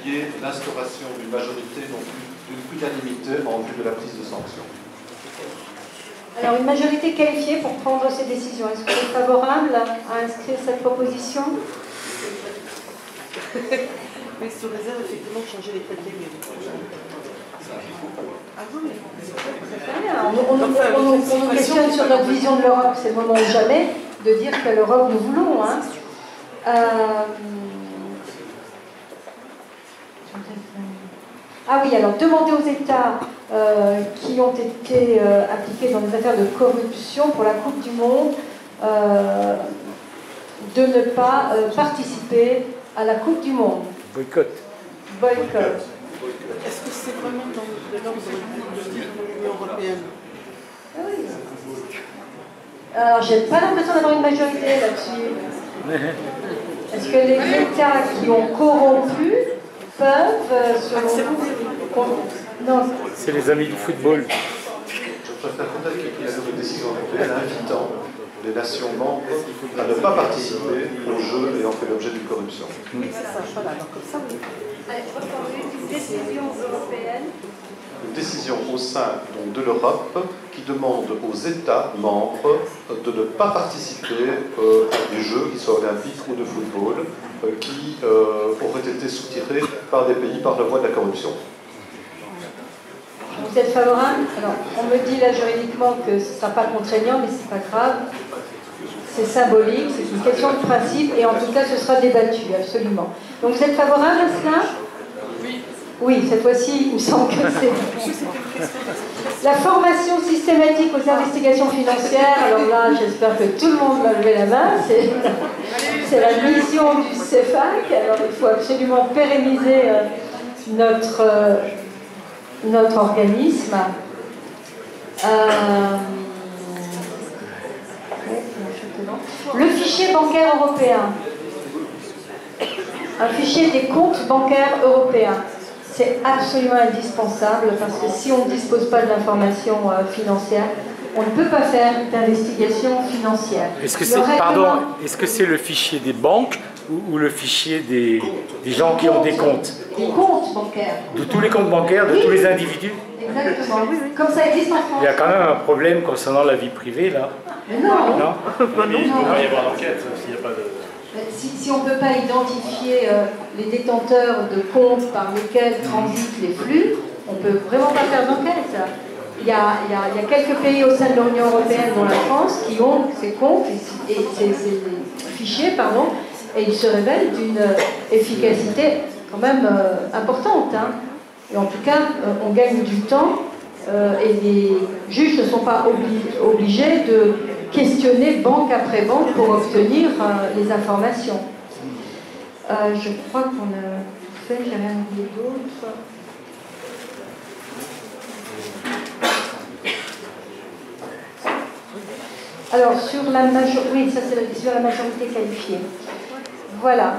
appuyer l'instauration d'une majorité, donc d'une unanimité en vue de la prise de sanctions. Alors, une majorité qualifiée pour prendre ces décisions. Est-ce que vous êtes favorable à inscrire cette proposition? Mais sous réserve, effectivement, de changer les traités. Ah oui, on nous questionne sur notre vision de l'Europe. C'est le moment ou jamais de dire que l'Europe nous voulons. Hein. Ah oui, alors demander aux États qui ont été impliqués dans des affaires de corruption pour la Coupe du Monde de ne pas participer à la Coupe du Monde. Boycott. Boycott. Est-ce que c'est vraiment dans l'ordre de l'Union européenne? Alors, j'ai pas l'impression d'avoir une majorité là-dessus. Est-ce que les États qui ont corrompu peuvent, selon... Non. C'est les amis du football. Je préfère peut-être qu'il y ait une décision européenne invitant les nations membres à ne pas participer aux Jeux ayant fait l'objet d'une corruption. Oui, c'est ça, voilà, alors comme ça, oui. Une décision européenne. Une décision au sein donc, de l'Europe qui demande aux États membres de ne pas participer à des Jeux, qu'ils soient olympiques ou de football, qui auraient été soutirés par des pays par la voie de la corruption. Vous êtes favorable? Alors, on me dit là juridiquement que ce ne sera pas contraignant, mais ce n'est pas grave. C'est symbolique, c'est une question de principe, et en tout cas, ce sera débattu, absolument. Donc, vous êtes favorable à cela? Oui. Oui, cette fois-ci, il me semble que c'est... La formation systématique aux investigations financières, alors là, j'espère que tout le monde va lever la main, c'est la mission du CEFAC, alors il faut absolument pérenniser notre organisme. Le fichier bancaire européen. Un fichier des comptes bancaires européens. C'est absolument indispensable parce que si on ne dispose pas de l'information financière, on ne peut pas faire d'investigation financière. Est-ce que c'est, pardon, est-ce que c'est le fichier des banques ou le fichier des gens qui ont des comptes? Des comptes bancaires. De tous les comptes bancaires, de tous les individus? Exactement, oui, oui. Comme ça existe en France. Il y a quand même un problème concernant la vie privée, là. Mais non. Non. Il va y avoir l'enquête s'il n'y a pas de... Si on ne peut pas identifier les détenteurs de comptes par lesquels transitent les flux, on ne peut vraiment pas faire d'enquête. Il y a quelques pays au sein de l'Union européenne, dont la France, qui ont ces comptes et ces fichiers, et ils se révèlent d'une efficacité quand même importante. Hein. Et en tout cas, on gagne du temps et les juges ne sont pas obligés de questionner banque après banque pour obtenir les informations. Je crois qu'on a fait, j'ai rien oublié d'autre. Alors, sur la majorité, oui, ça c'est sur la majorité qualifiée. Voilà.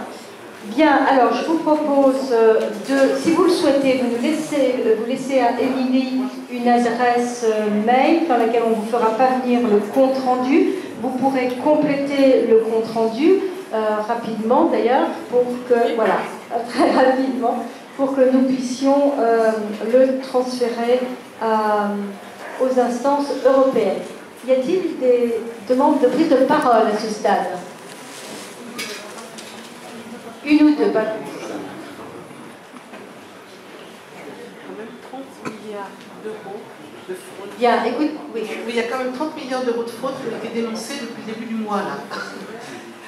Bien, alors je vous propose si vous le souhaitez, vous laissez à Émilie une adresse mail dans laquelle on ne vous fera pas venir le compte rendu. Vous pourrez compléter le compte rendu rapidement d'ailleurs, très rapidement, pour que nous puissions le transférer aux instances européennes. Y a-t-il des demandes de prise de parole à ce stade ? Une ou deux, pas plus. Quand même 30 milliards d'euros de fraude. Bien, écoute, oui. Il y a quand même 30 milliards d'euros de fraude qui ont été dénoncés depuis le début du mois, là.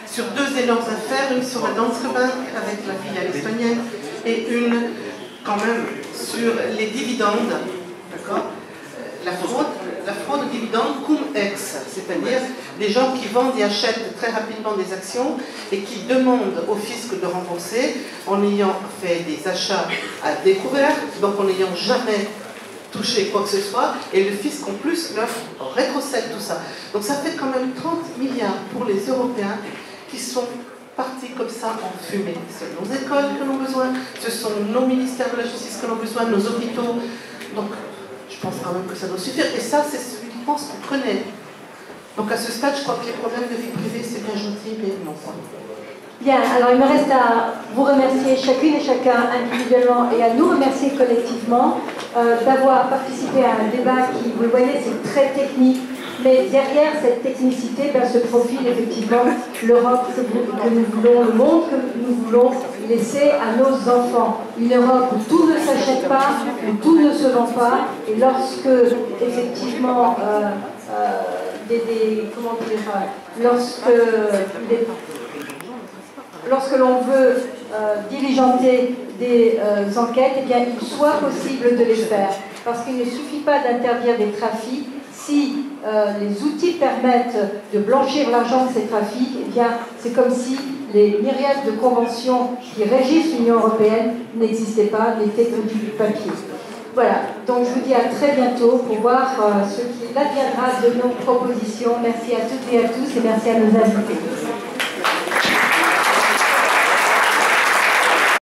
Sur deux énormes affaires, une sur la Danske Bank avec la filiale estonienne et une, quand même, sur les dividendes, d'accord ? La fraude aux dividendes cum-ex, c'est-à-dire des gens qui vendent et achètent très rapidement des actions et qui demandent au fisc de rembourser en ayant fait des achats à découvert, donc en n'ayant jamais touché quoi que ce soit, et le fisc en plus leur rétrocède tout ça. Donc ça fait quand même 30 milliards pour les Européens qui sont partis comme ça en fumée. Ce sont nos écoles que l'on a besoin, ce sont nos ministères de la justice que l'on a besoin, nos hôpitaux. Donc je pense quand même que ça doit suffire. Et ça, c'est celui qui pense qu'on connaît. Donc à ce stade, je crois que les problèmes de vie privée, c'est bien gentil, mais non. Bien, alors il me reste à vous remercier chacune et chacun individuellement et à nous remercier collectivement d'avoir participé à un débat qui, vous le voyez, c'est très technique, mais derrière cette technicité se profile effectivement l'Europe que nous voulons, le monde que nous voulons laisser à nos enfants. Une Europe où tout ne s'achète pas, où tout ne se vend pas, et lorsque effectivement comment dire, lorsque l'on veut diligenter des enquêtes, eh bien, il soit possible de les faire. Parce qu'il ne suffit pas d'interdire des trafics. Si les outils permettent de blanchir l'argent de ces trafics, eh bien, c'est comme si les myriades de conventions qui régissent l'Union européenne n'existaient pas, n'étaient que du papier. Voilà, donc je vous dis à très bientôt pour voir ce qu'il adviendra de nos propositions. Merci à toutes et à tous et merci à nos invités.